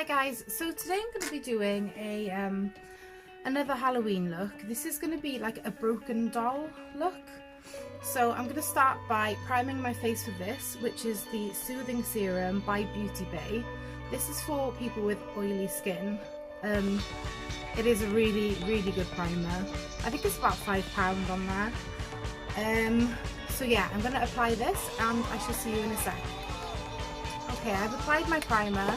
guys, so today I'm going to be doing a another Halloween look. This is going to be like a broken doll look. So I'm going to start by priming my face with this, which is the Soothing Serum by Beauty Bay. This is for people with oily skin. It is a really good primer. I think it's about £5 on there. So yeah, I'm going to apply this and I shall see you in a sec. Okay, I've applied my primer.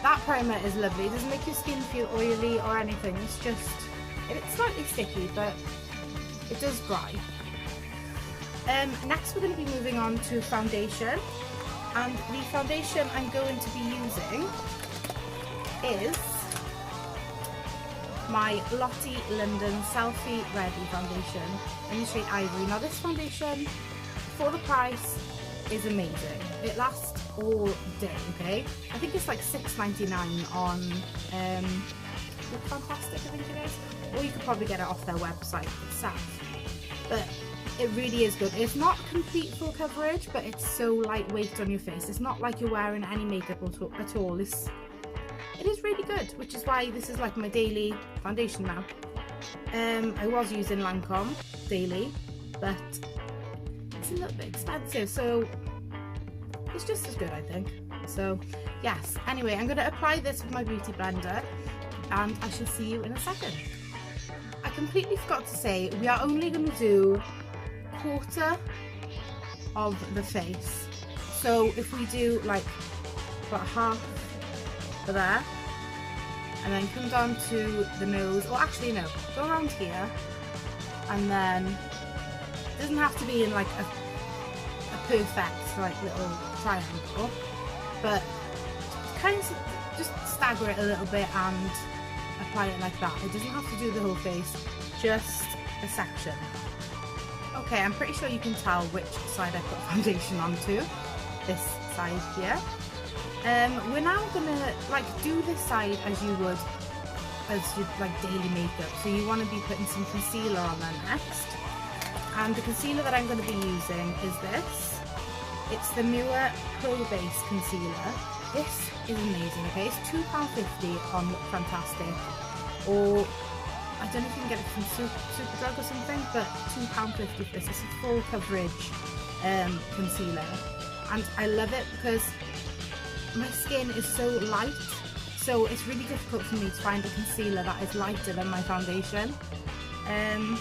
That primer is lovely. It doesn't make your skin feel oily or anything. It's just, it's slightly sticky, but it does dry. Next we're going to be moving on to foundation. And the foundation I'm going to be using is my Lottie London Selfie Ready foundation in the shade Ivory. Now this foundation, for the price, is amazing. It lasts all day, okay? I think it's like $6.99 on Look Fantastic, I think it is. Or you could probably get it off their website itself. But it really is good. It's not complete full coverage, but it's so lightweight on your face. It's not like you're wearing any makeup at all. It is really good, which is why this is like my daily foundation now. I was using Lancome daily, but it's a little bit expensive, so it's just as good, I think. So yes, anyway, I'm going to apply this with my beauty blender and I shall see you in a second. I completely forgot to say, we are only going to do quarter of the face. So if we do like about half for there, and then come down to the nose, or actually no, go around here, and then it doesn't have to be in like a perfect like little triangle, but kind of just stagger it a little bit and apply it like that. It doesn't have to do the whole face, just a section. Okay, I'm pretty sure you can tell which side I put foundation onto. This side here. We're now gonna like do this side as you would as your like daily makeup. So you want to be putting some concealer on there next. And the concealer that I'm going to be using is this. It's the Newer Pro Base Concealer. This is amazing, okay? It's £2.50 on Look Fantastic, or I don't know if you can get it from superdrug or something, but £2.50 for this. It's a full coverage concealer, and I love it because my skin is so light, so it's really difficult for me to find a concealer that is lighter than my foundation.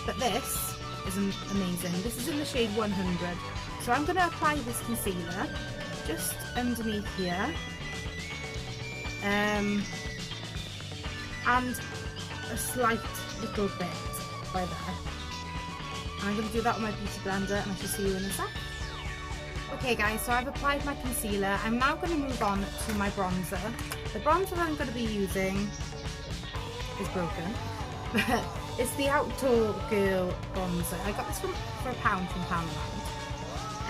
But this is amazing. This is in the shade 100. So I'm going to apply this concealer just underneath here, and a slight little bit by there. I'm going to do that with my beauty blender and I shall see you in a sec. Okay guys, so I've applied my concealer. I'm now going to move on to my bronzer. The bronzer I'm going to be using is broken, but it's the Outdoor Girl bronzer. I got this for £1 from Poundland.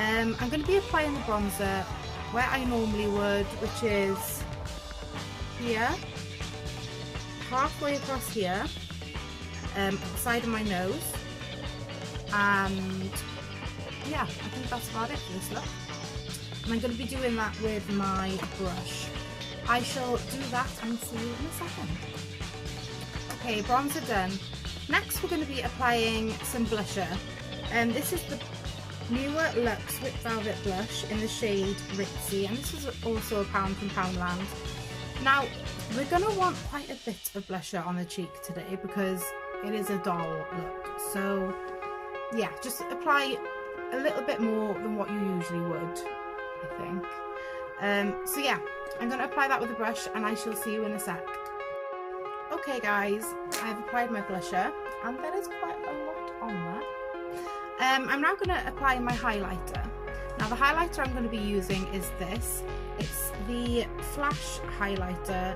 I'm going to be applying the bronzer where I normally would, which is here, halfway across here, at the side of my nose, and yeah, I think that's about it for this look. And I'm going to be doing that with my brush. I shall do that and see you in a second. Okay, bronzer done. Next we're going to be applying some blusher, and this is the Newer Luxe Whipped Velvet Blush in the shade Ritzy, and this is also £1 from Poundland. Now we're going to want quite a bit of blusher on the cheek today because it is a doll look, so yeah, just apply a little bit more than what you usually would, I think. So yeah, I'm going to apply that with a brush and I shall see you in a sec. Okay guys, I've applied my blusher and there is quite a lot on there. I'm now going to apply my highlighter. Now the highlighter I'm going to be using is this. It's the Flash highlighter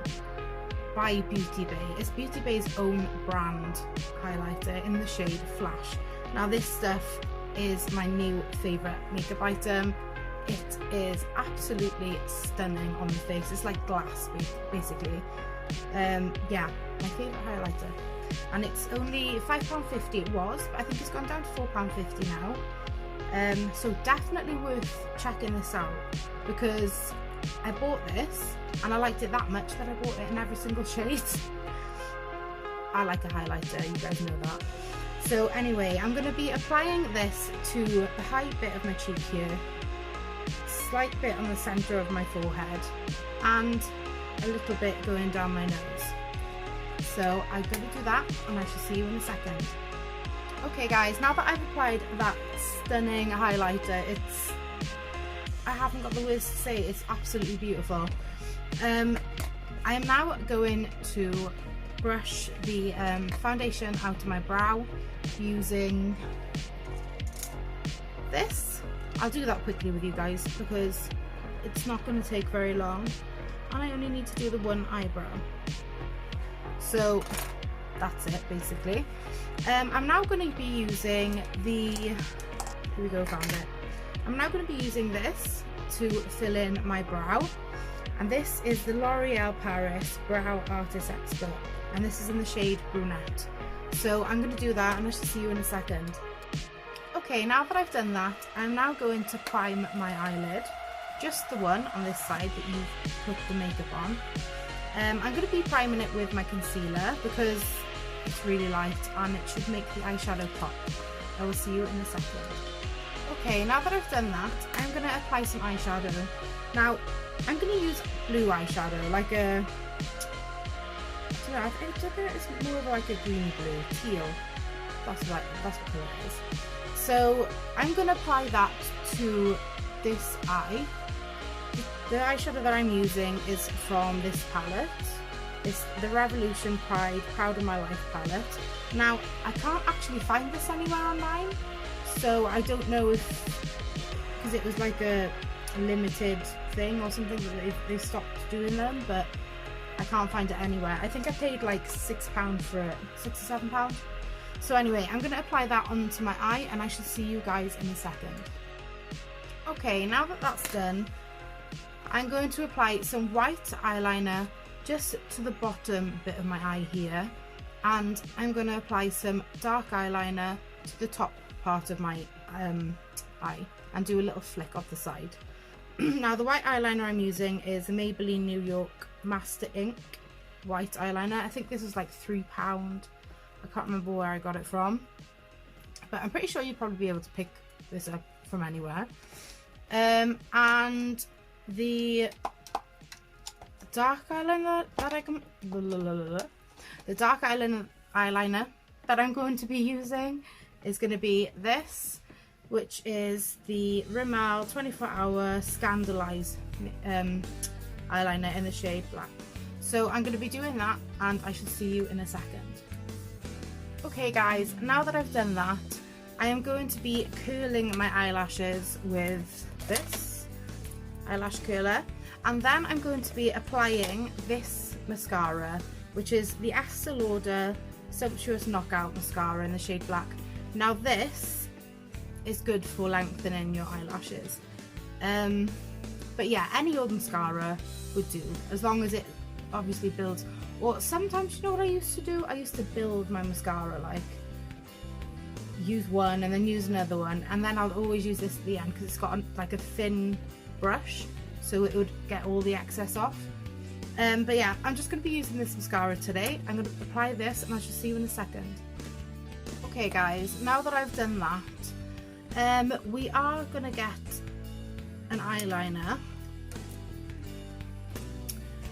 by Beauty Bay. It's Beauty Bay's own brand highlighter in the shade Flash. Now this stuff is my new favourite makeup item. It is absolutely stunning on the face. It's like glass basically. Yeah, my favourite highlighter. And it's only £5.50 it was, but I think it's gone down to £4.50 now. So definitely worth checking this out because I bought this and I liked it that much that I bought it in every single shade. I like a highlighter, you guys know that. So anyway, I'm going to be applying this to the high bit of my cheek here, slight bit on the centre of my forehead, and a little bit going down my nose. So I'm going to do that and I shall see you in a second. Okay guys, now that I've applied that stunning highlighter, I haven't got the words to say, it's absolutely beautiful. I am now going to brush the foundation out of my brow using this. I'll do that quickly with you guys because it's not going to take very long and I only need to do the one eyebrow. So that's it basically. I'm now going to be using here we go, found it. I'm now going to be using this to fill in my brow, and this is the L'Oreal Paris Brow Artist Expert, and this is in the shade Brunette. So I'm going to do that and I shall see you in a second. Okay, now that I've done that, I'm now going to prime my eyelid, just the one on this side that you've put the makeup on. I'm going to be priming it with my concealer because it's really light and it should make the eyeshadow pop. I will see you in a second. Okay, now that I've done that, I'm going to apply some eyeshadow. Now, I'm going to use blue eyeshadow, like a, I don't know, it's more of like a green blue, teal. That's what colour it is. So I'm going to apply that to this eye. The eyeshadow that I'm using is from this palette. It's the Revolution Pride Proud of My Life palette. Now, I can't actually find this anywhere online, so I don't know if, because it was like a limited thing or something, that they stopped doing them, but I can't find it anywhere. I think I paid like £6 for it, £6 or £7. So anyway, I'm going to apply that onto my eye and I shall see you guys in a second. Okay, now that that's done, I'm going to apply some white eyeliner just to the bottom bit of my eye here, and I'm going to apply some dark eyeliner to the top part of my eye and do a little flick off the side. Now the white eyeliner I'm using is the Maybelline New York Master Ink white eyeliner. I think this was like £3. I can't remember where I got it from, but I'm pretty sure you'd probably be able to pick this up from anywhere. And the dark eyeliner that eyeliner that I'm going to be using is going to be this, which is the Rimmel 24-hour Scandaleyes eyeliner in the shade black. So I'm going to be doing that and I shall see you in a second. Okay guys, now that I've done that, I am going to be curling my eyelashes with this eyelash curler, and then I'm going to be applying this mascara, which is the Estee Lauder Sumptuous Knockout Mascara in the shade black. Now this is good for lengthening your eyelashes, but yeah, any old mascara would do, as long as it obviously builds. Or sometimes, you know what I used to do? I used to build my mascara, like use one and then use another one, and then I'll always use this at the end because it's got like a thin brush, so it would get all the excess off. But yeah, I'm just going to be using this mascara today. I'm going to apply this and I shall see you in a second. Okay guys, now that I've done that, we are going to get an eyeliner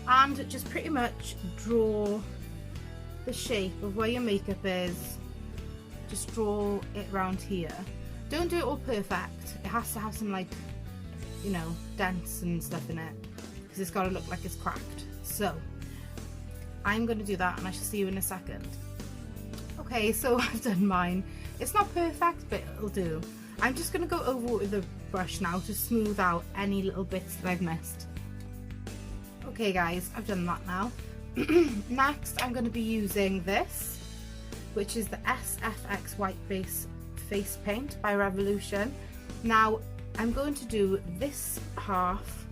and just pretty much draw the shape of where your makeup is. Just draw it around here. Don't do it all perfect. It has to have some, like, you know, dents and stuff in it, because it's got to look like it's cracked. So I'm going to do that and I shall see you in a second. Okay, so I've done mine. It's not perfect, but it'll do. I'm just going to go over with the brush now to smooth out any little bits that I've missed. Okay guys, I've done that now. Next I'm going to be using this, which is the SFX White Base Face Paint by Revolution. Now I'm going to do this half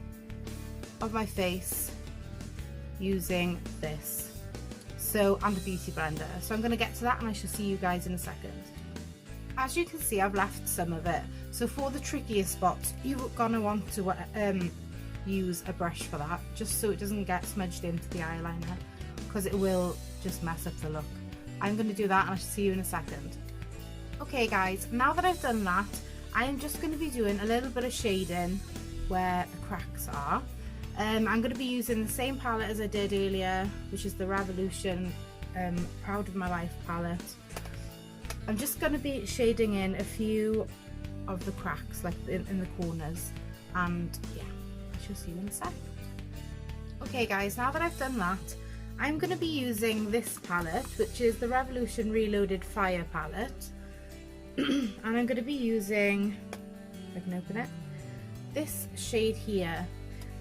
of my face using this, and a beauty blender. So I'm going to get to that and I shall see you guys in a second. As you can see, I've left some of it, so for the trickier spots you're going to want to use a brush for that, just so it doesn't get smudged into the eyeliner, because it will just mess up the look. I'm going to do that and I'll see you in a second. Okay guys, now that I've done that, I'm just going to be doing a little bit of shading where the cracks are. I'm going to be using the same palette as I did earlier, which is the Revolution Proud of My Life palette. I'm just going to be shading in a few of the cracks, like in the corners, and yeah, I shall see you in a sec. Okay guys, now that I've done that, I'm going to be using this palette, which is the Revolution Reloaded Fire palette. And I'm going to be using, if I can open it, this shade here,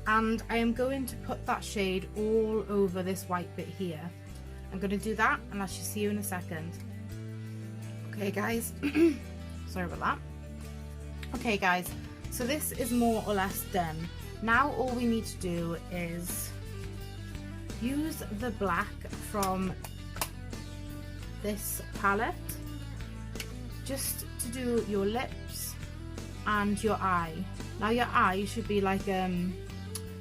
and I am going to put that shade all over this white bit here. I'm going to do that and I shall see you in a second. Okay guys, sorry about that. Okay guys, so this is more or less done. Now all we need to do is use the black from this palette just to do your lips and your eye. Now your eye should be like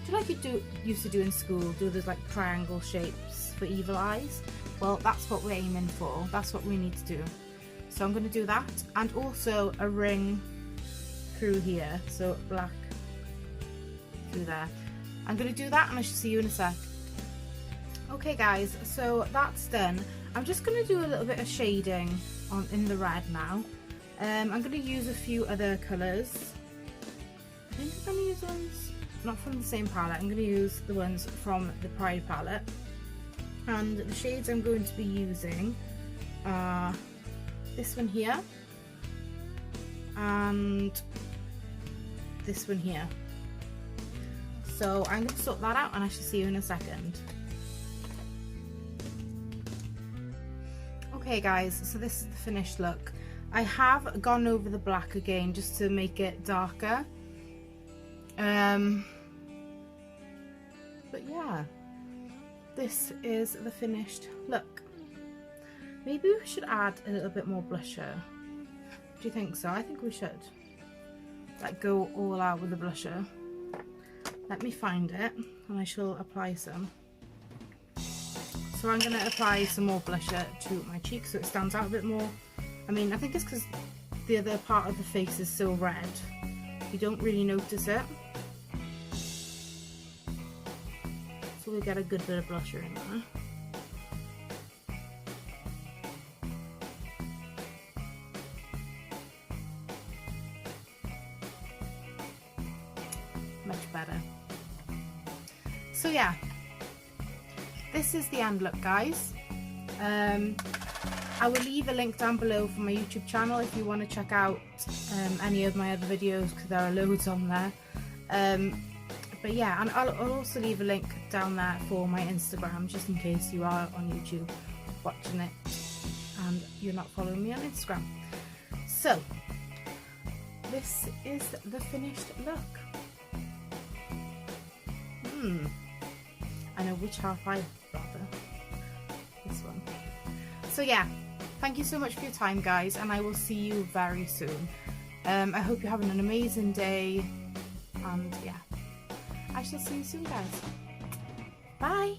like you used to do in school, do those like triangle shapes for evil eyes. Well, that's what we're aiming for, that's what we need to do. So I'm going to do that, and also a ring through here, so black through there. I'm going to do that and I shall see you in a sec. Okay guys, so that's done. I'm just going to do a little bit of shading in the red now. I'm going to use a few other colours. I think I'm going to use ones not from the same palette. I'm going to use the ones from the Pride palette, and the shades I'm going to be using are this one here and this one here. So I'm going to sort that out and I shall see you in a second. Okay guys, so this is the finished look. I have gone over the black again just to make it darker. But yeah, this is the finished look. Maybe we should add a little bit more blusher. Do you think so? I think we should. Like go all out with the blusher. Let me find it and I shall apply some. So I'm going to apply some more blusher to my cheeks so it stands out a bit more. I mean, I think it's because the other part of the face is so red, you don't really notice it. So we'll get a good bit of blusher in there. Much better. So yeah, this is the end look guys. I will leave a link down below for my YouTube channel if you want to check out any of my other videos, because there are loads on there. But yeah, and I'll also leave a link down there for my Instagram, just in case you are on YouTube watching it and you're not following me on Instagram. So this is the finished look. I know which half I rather. This one. So yeah, thank you so much for your time guys, and I will see you very soon. I hope you're having an amazing day, and yeah, I shall see you soon guys. Bye!